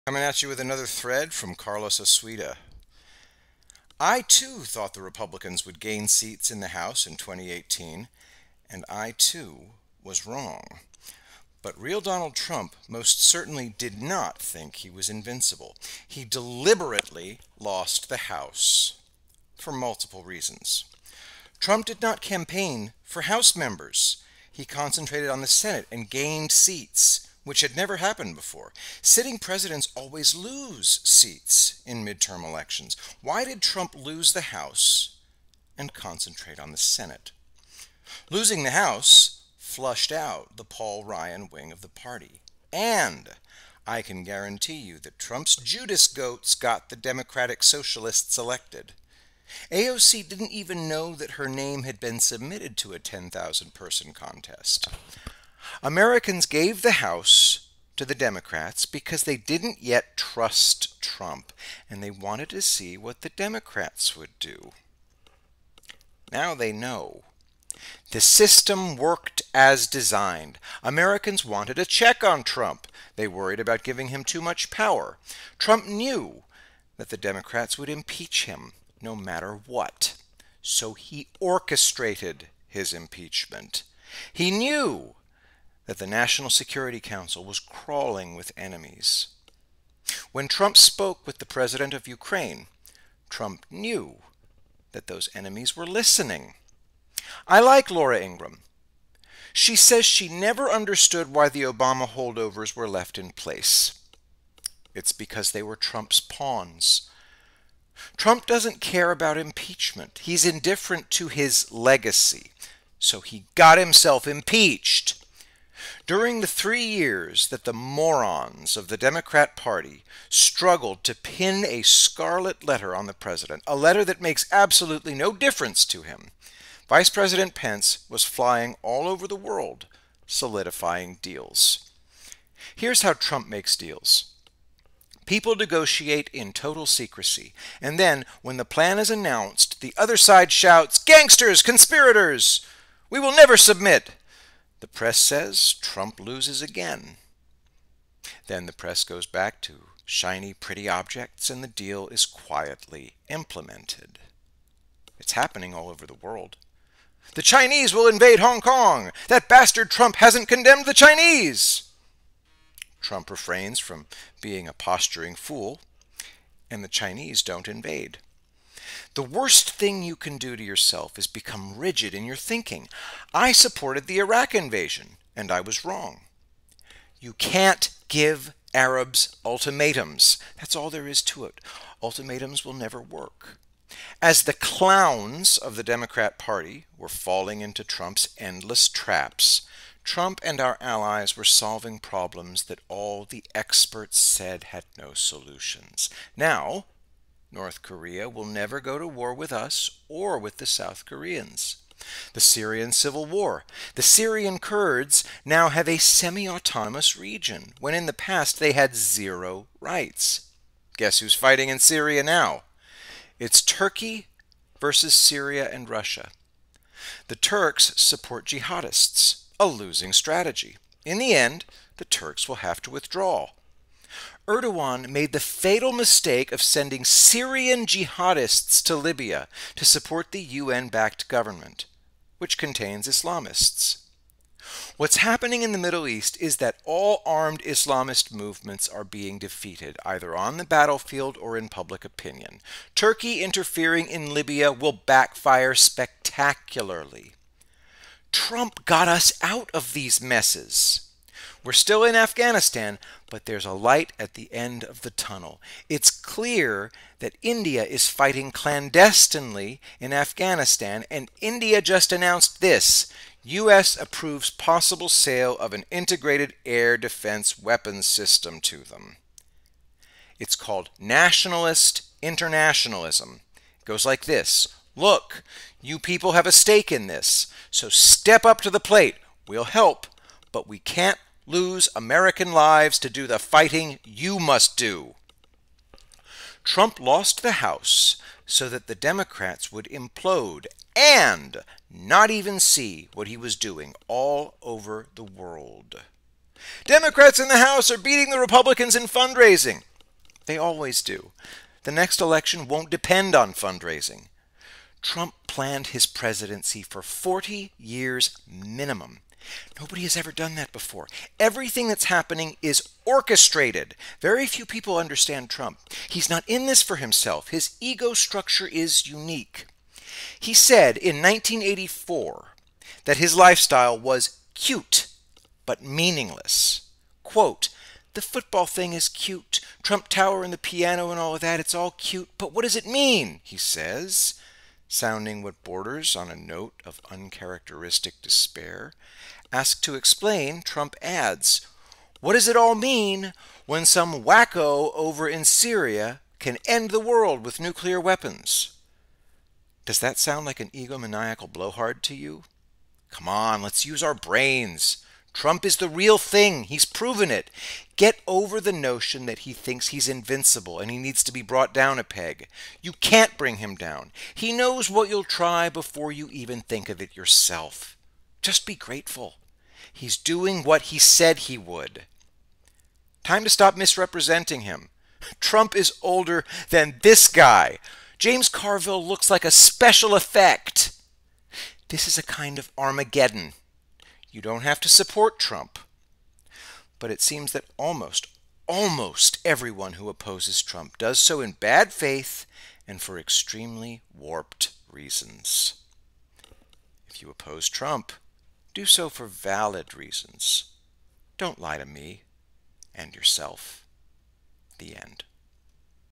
Coming at you with another thread from Carlos Asuita. I too thought the Republicans would gain seats in the House in 2018, and I too was wrong. But real Donald Trump most certainly did not think he was invincible. He deliberately lost the House for multiple reasons. Trump did not campaign for House members. He concentrated on the Senate and gained seats, which had never happened before. Sitting presidents always lose seats in midterm elections. Why did Trump lose the House and concentrate on the Senate? Losing the House flushed out the Paul Ryan wing of the party. And I can guarantee you that Trump's Judas goats got the Democratic Socialists elected. AOC didn't even know that her name had been submitted to a 10,000-person contest. Americans gave the House to the Democrats because they didn't yet trust Trump, and they wanted to see what the Democrats would do. Now they know. The system worked as designed. Americans wanted a check on Trump. They worried about giving him too much power. Trump knew that the Democrats would impeach him no matter what. So he orchestrated his impeachment. He knew that the National Security Council was crawling with enemies. When Trump spoke with the president of Ukraine, Trump knew that those enemies were listening. I like Laura Ingraham. She says she never understood why the Obama holdovers were left in place. It's because they were Trump's pawns. Trump doesn't care about impeachment. He's indifferent to his legacy. So he got himself impeached. During the 3 years that the morons of the Democrat Party struggled to pin a scarlet letter on the president, a letter that makes absolutely no difference to him, Vice President Pence was flying all over the world, solidifying deals. Here's how Trump makes deals. People negotiate in total secrecy, and then, when the plan is announced, the other side shouts, "Gangsters! Conspirators! We will never submit!" The press says Trump loses again. Then the press goes back to shiny, pretty objects, and the deal is quietly implemented. It's happening all over the world. The Chinese will invade Hong Kong! That bastard Trump hasn't condemned the Chinese! Trump refrains from being a posturing fool, and the Chinese don't invade. The worst thing you can do to yourself is become rigid in your thinking. I supported the Iraq invasion, and I was wrong. You can't give Arabs ultimatums. That's all there is to it. Ultimatums will never work. As the clowns of the Democrat Party were falling into Trump's endless traps, Trump and our allies were solving problems that all the experts said had no solutions. Now, North Korea will never go to war with us or with the South Koreans. The Syrian civil war. The Syrian Kurds now have a semi-autonomous region, when in the past they had 0 rights. Guess who's fighting in Syria now? It's Turkey versus Syria and Russia. The Turks support jihadists, a losing strategy. In the end, the Turks will have to withdraw. Erdogan made the fatal mistake of sending Syrian jihadists to Libya to support the UN-backed government, which contains Islamists. What's happening in the Middle East is that all armed Islamist movements are being defeated, either on the battlefield or in public opinion. Turkey interfering in Libya will backfire spectacularly. Trump got us out of these messes. We're still in Afghanistan, but there's a light at the end of the tunnel. It's clear that India is fighting clandestinely in Afghanistan, and India just announced this: U.S. approves possible sale of an integrated air defense weapons system to them. It's called nationalist internationalism. It goes like this: look, you people have a stake in this, so step up to the plate. We'll help, but we can't lose American lives to do the fighting you must do. Trump lost the House so that the Democrats would implode and not even see what he was doing all over the world. Democrats in the House are beating the Republicans in fundraising. They always do. The next election won't depend on fundraising. Trump planned his presidency for 40 years minimum. Nobody has ever done that before. Everything that's happening is orchestrated. Very few people understand Trump. He's not in this for himself. His ego structure is unique. He said in 1984 that his lifestyle was cute but meaningless. Quote, "The football thing is cute. Trump Tower and the piano and all of that, it's all cute. But what does it mean?" he says, sounding what borders on a note of uncharacteristic despair. Asked to explain, Trump adds, "What does it all mean when some wacko over in Syria can end the world with nuclear weapons?" Does that sound like an egomaniacal blowhard to you? Come on, let's use our brains. Trump is the real thing. He's proven it. Get over the notion that he thinks he's invincible and he needs to be brought down a peg. You can't bring him down. He knows what you'll try before you even think of it yourself. Just be grateful. He's doing what he said he would. Time to stop misrepresenting him. Trump is older than this guy. James Carville looks like a special effect. This is a kind of Armageddon. You don't have to support Trump. But it seems that almost everyone who opposes Trump does so in bad faith and for extremely warped reasons. If you oppose Trump, do so for valid reasons. Don't lie to me and yourself. The end.